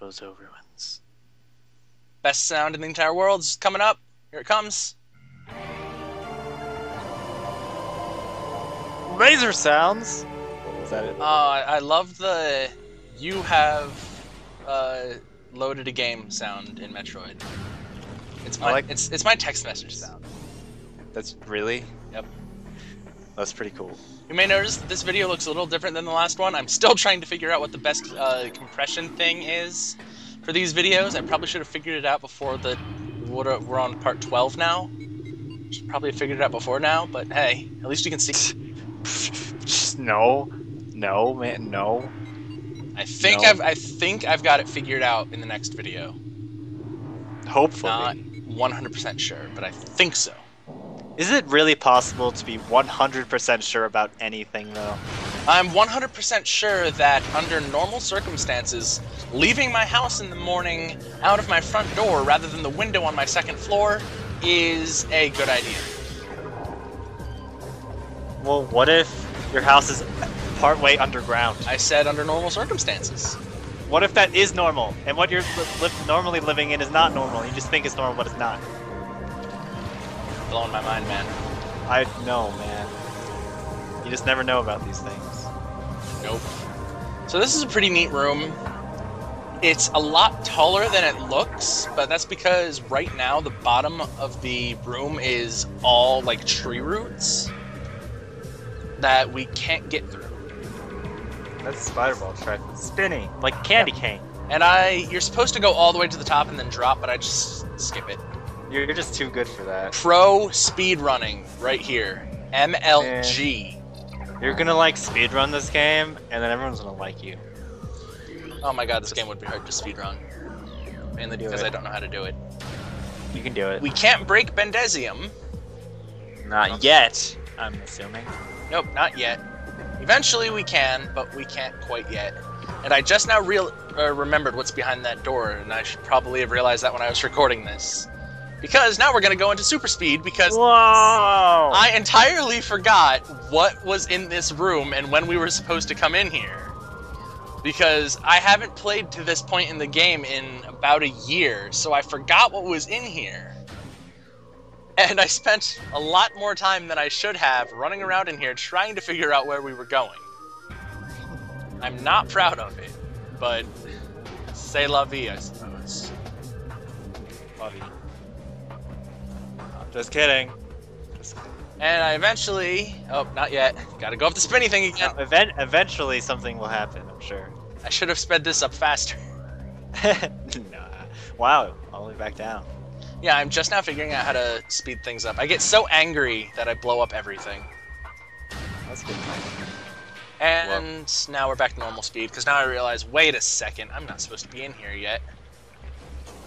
Ozo ruins. Best sound in the entire world is coming up. Here it comes. Laser sounds. Is that it? I love the "you have loaded a game" sound in Metroid. It's my text message sound. That's really? Yep. That's pretty cool. You may notice that this video looks a little different than the last one. I'm still trying to figure out what the best compression thing is for these videos. I probably should have figured it out before we're on part 12 now. Should probably have figured it out before now, but hey, at least you can see. No, man, no. I think I've got it figured out in the next video. Hopefully. Not 100% sure, but I think so. Is it really possible to be 100% sure about anything, though? I'm 100% sure that under normal circumstances, leaving my house in the morning out of my front door rather than the window on my second floor is a good idea. Well, what if your house is partway underground? I said under normal circumstances. What if that is normal, and what you're normally living in is not normal? You just think it's normal, but it's not. Blowing my mind, man. I know, man. You just never know about these things. Nope. So this is a pretty neat room. It's a lot taller than it looks, but that's because right now the bottom of the room is all like tree roots that we can't get through. That's a spider ball track. It's spinning like candy cane. And you're supposed to go all the way to the top and then drop, but I just skip it. You're just too good for that. Pro speed running right here. MLG. You're gonna like speedrun this game, and then everyone's gonna like you. Oh my god, this game would be hard to speedrun. Mainly because I don't know how to do it. You can do it. We can't break Bendezium. Not yet, I'm assuming. Nope, not yet. Eventually we can, but we can't quite yet. And I just now remembered what's behind that door, and I should probably have realized that when I was recording this. Because now we're going to go into super speed, because Whoa! I entirely forgot what was in this room and when we were supposed to come in here. Because I haven't played to this point in the game in about a year, so I forgot what was in here. And I spent a lot more time than I should have running around in here trying to figure out where we were going. I'm not proud of it, but c'est la vie, I suppose. Love you. Just kidding. And I eventually... Oh, not yet. Gotta go up the spinny thing again. No, eventually something will happen, I'm sure. I should have sped this up faster. Nah. Wow, all the way back down. Yeah, I'm just now figuring out how to speed things up. I get so angry that I blow up everything. That's good. And now we're back to normal speed, because now I realize, wait a second, I'm not supposed to be in here yet.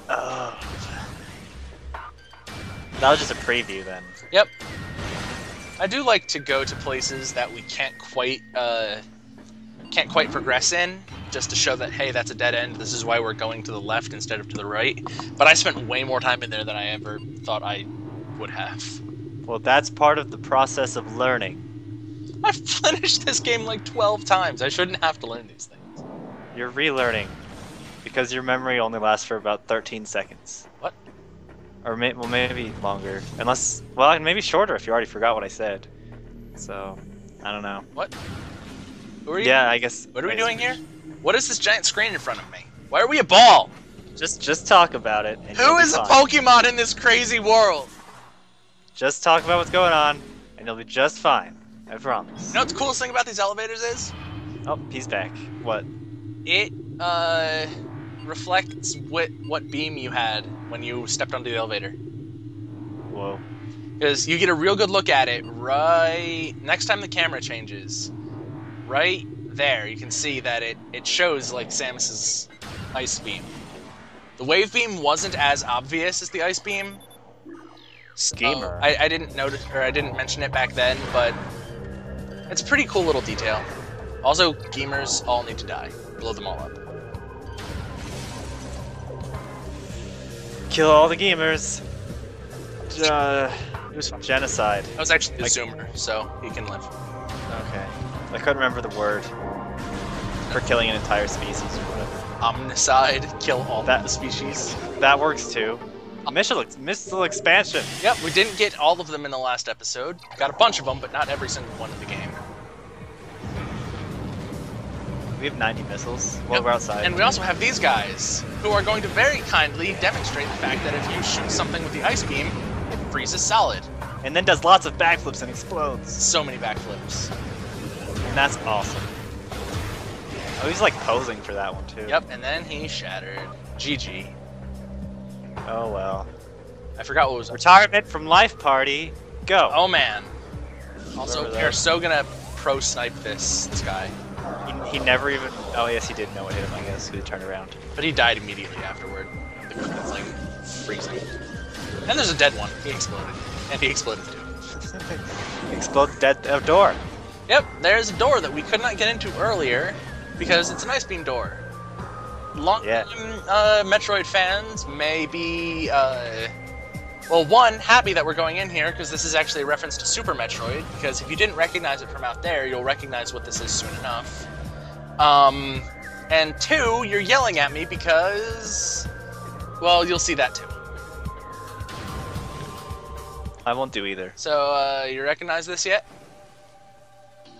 Oh. That was just a preview then. Yep. I do like to go to places that we can't quite progress in, just to show that, hey, that's a dead end, this is why we're going to the left instead of to the right. But I spent way more time in there than I ever thought I would have. Well, that's part of the process of learning. I've finished this game like 12 times. I shouldn't have to learn these things. You're relearning, because your memory only lasts for about 13 seconds. What? Or well, maybe longer. Unless, well, maybe shorter if you already forgot what I said. So, I don't know. What? Who are you? Yeah, I guess. What are we doing here? What is this giant screen in front of me? Why are we a ball? Just talk about it. And Who is a Pokemon in this crazy world? Just talk about what's going on, and you'll be just fine. I promise. You know what the coolest thing about these elevators is? Oh, he's back. What? It, reflects what beam you had when you stepped onto the elevator. Whoa. Because you get a real good look at it right next time the camera changes. Right there, you can see that it shows like Samus's ice beam. The wave beam wasn't as obvious as the ice beam. Schemer. I didn't notice, or I didn't mention it back then, but it's a pretty cool little detail. Also, gamers all need to die. Blow them all up. Kill all the gamers. It was genocide. That was actually the Zoomer, so he can live. Okay. I couldn't remember the word. for killing an entire species or whatever. Omnicide, kill all That- the species. That works too. Missile expansion. Yep, we didn't get all of them in the last episode. Got a bunch of them, but not every single one in the game. We have 90 missiles. Well, Yep. we're outside. And we also have these guys, who are going to very kindly demonstrate the fact that if you shoot something with the ice beam, it freezes solid. And then does lots of backflips and explodes. So many backflips. And that's awesome. Oh, he's like posing for that one too. Yep, and then he shattered. GG. Oh well. I forgot what was. Retirement from life party. Go. Oh man. Also, Remember we're that? so gonna pro snipe this guy. He never even. Oh yes, he did know it hit him. I guess because he turned around. But he died immediately afterward. The thing freezing. And there's a dead one. He exploded. And he exploded too. Explode dead door. Yep, there's a door that we could not get into earlier because it's an ice beam door. Yeah. Metroid fans may be, well, one, happy that we're going in here because this is actually a reference to Super Metroid, because if you didn't recognize it from out there, you'll recognize what this is soon enough. And two, you're yelling at me because, well, you'll see that too. I won't do either. So, you recognize this yet?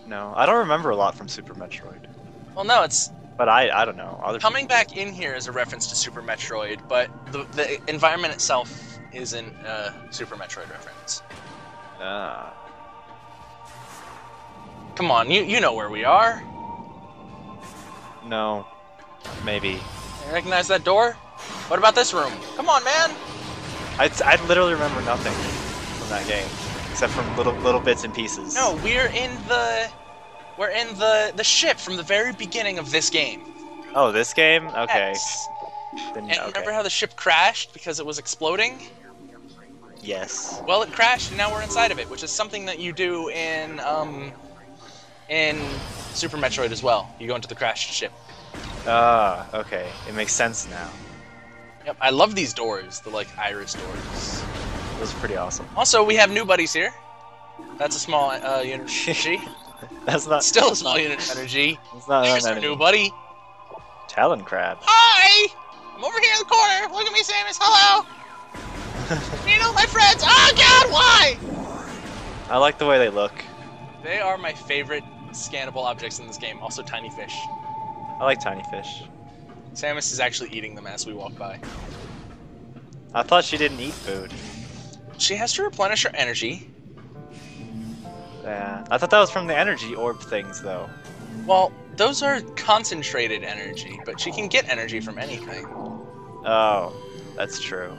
No, I don't remember a lot from Super Metroid. Well, no, it's But I don't know. Other coming back in here is a reference to Super Metroid, but the environment itself isn't a Super Metroid reference. Ah. Come on, you know where we are. No. Maybe. You recognize that door? What about this room? Come on, man! I literally remember nothing from that game except from little bits and pieces. No, we're in the ship from the very beginning of this game. Oh, this game? Okay. Yes. Then, And okay. remember how the ship crashed because it was exploding? Yes. Well, it crashed and now we're inside of it, which is something that you do in Super Metroid as well. You go into the crashed ship. Ah, okay. It makes sense now. Yep, I love these doors, the like iris doors. Those are pretty awesome. Also, we have new buddies here. That's a small unit of energy. That's not. Still a small unit of energy. It's not There's an our enemy. new buddy. Talon crab. Hi! I'm over here in the corner. Look at me, Samus. Hello! You know my friends. Oh God, why? I like the way they look. They are my favorite scannable objects in this game. Also, tiny fish. I like tiny fish. Samus is actually eating them as we walk by. I thought she didn't eat food. She has to replenish her energy. Yeah. I thought that was from the energy orb things, though. Well, those are concentrated energy, but she can get energy from anything. Oh, that's true.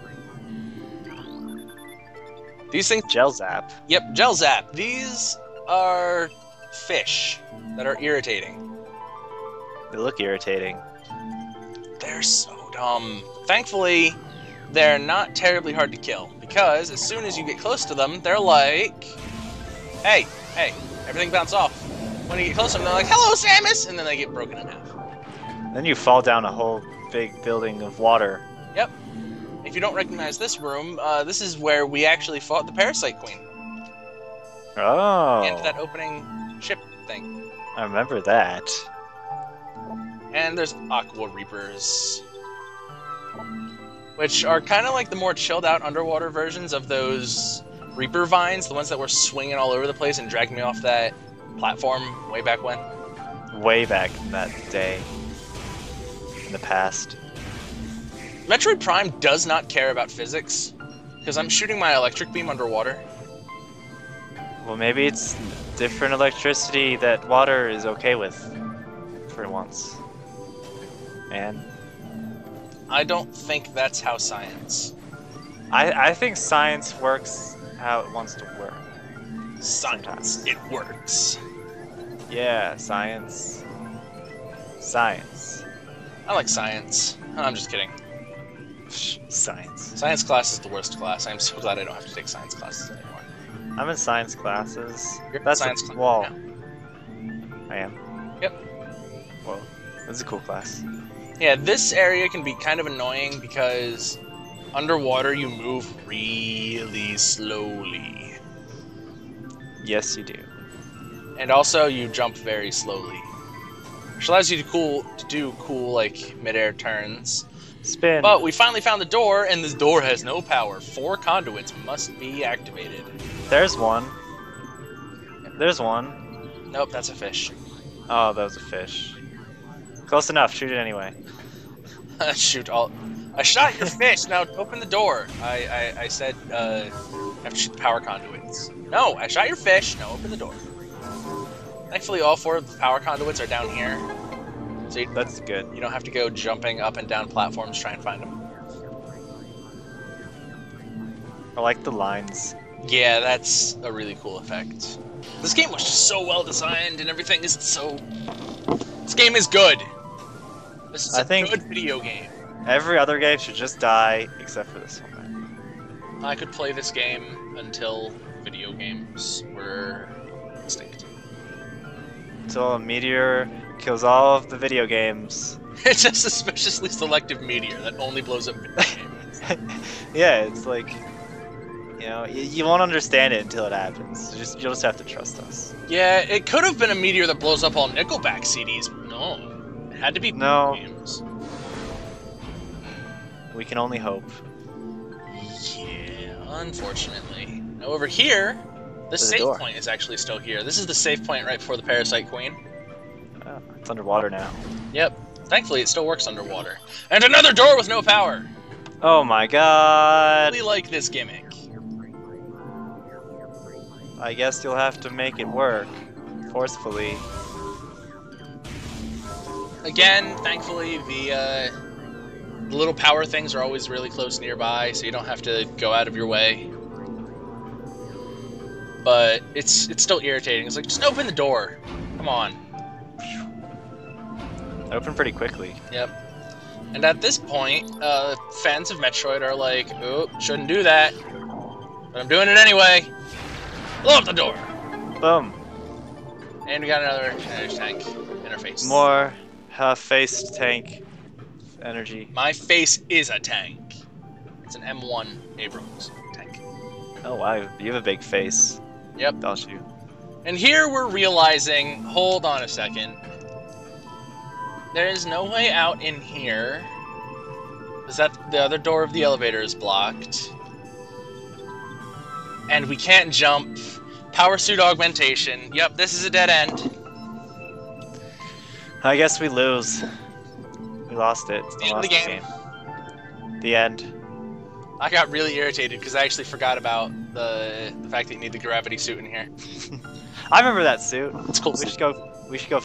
These things. Gel Zap. Yep, Gel Zap. These are fish that are irritating. They look irritating. They're so dumb. Thankfully, they're not terribly hard to kill, because as soon as you get close to them, they're like, hey, everything bounce off. When you get close to them, they're like, hello, Samus! And then they get broken in half. Then you fall down a whole big building of water. Yep. If you don't recognize this room, this is where we actually fought the Parasite Queen. Oh. And that opening ship thing. I remember that. And there's Aqua Reapers, which are kind of like the more chilled out underwater versions of those Reaper vines, the ones that were swinging all over the place and dragging me off that platform way back when. Way back in that day. In the past. Metroid Prime does not care about physics, because I'm shooting my electric beam underwater. Well, maybe it's different electricity that water is okay with. For once. And I don't think that's how science. I think science works how it wants to work. Science. It works. Yeah, science. Science. I like science. I'm just kidding. Science. Science class is the worst class. I'm so glad I don't have to take science classes anymore. I'm in science classes. You're in That's science a class wall. now. I am. Yep. Whoa. That's a cool class. Yeah, this area can be kind of annoying because underwater you move really slowly. Yes, you do. And also you jump very slowly. which allows you to do cool like mid-air turns. Spin. But we finally found the door, and this door has no power. 4 conduits must be activated. There's one. There's one. Nope, that's a fish. Oh, that was a fish. Close enough. Shoot it anyway. Shoot all. I shot your fish. Now open the door. I said I have to shoot the power conduits. No, I shot your fish. Now open the door. Thankfully, all 4 of the power conduits are down here. So That's good. you don't have to go jumping up and down platforms to try and find them. I like the lines. Yeah, that's a really cool effect. This game was just so well designed and everything is so... This game is good. This is a good video game. Every other game should just die, except for this one. I could play this game until video games were extinct. Until a meteor kills all of the video games. It's just a suspiciously selective meteor that only blows up video games. Yeah, it's like... You know, you won't understand it until it happens. You'll just have to trust us. Yeah, it could have been a meteor that blows up all Nickelback CDs, but no. It had to be video games. We can only hope. Yeah, unfortunately. Now over here, the save point is actually still here. This is the save point right before the Parasite Queen. Oh, it's underwater now. Yep. Thankfully, it still works underwater. And another door with no power! Oh my god! I really like this gimmick. I guess you'll have to make it work. Forcefully. Again, thankfully, the little power things are always really close nearby, so you don't have to go out of your way. But it's still irritating. It's like, just open the door. Come on. Open pretty quickly. Yep. And at this point, fans of Metroid are like, oh, shouldn't do that. But I'm doing it anyway. Blow up the door! Boom. And we got another energy tank interface. More half-faced tank energy. My face is a tank. It's an M1 Abrams tank. Oh wow, you have a big face. Yep. Don't you? And here we're realizing, hold on a second. There is no way out in here. Is that the other door of the elevator is blocked? And we can't jump. Power suit augmentation. Yep, this is a dead end. I guess we lose. We lost it. The end of the game. The end. I got really irritated because I actually forgot about the fact that you need the gravity suit in here. I remember that suit. It's cool. We should go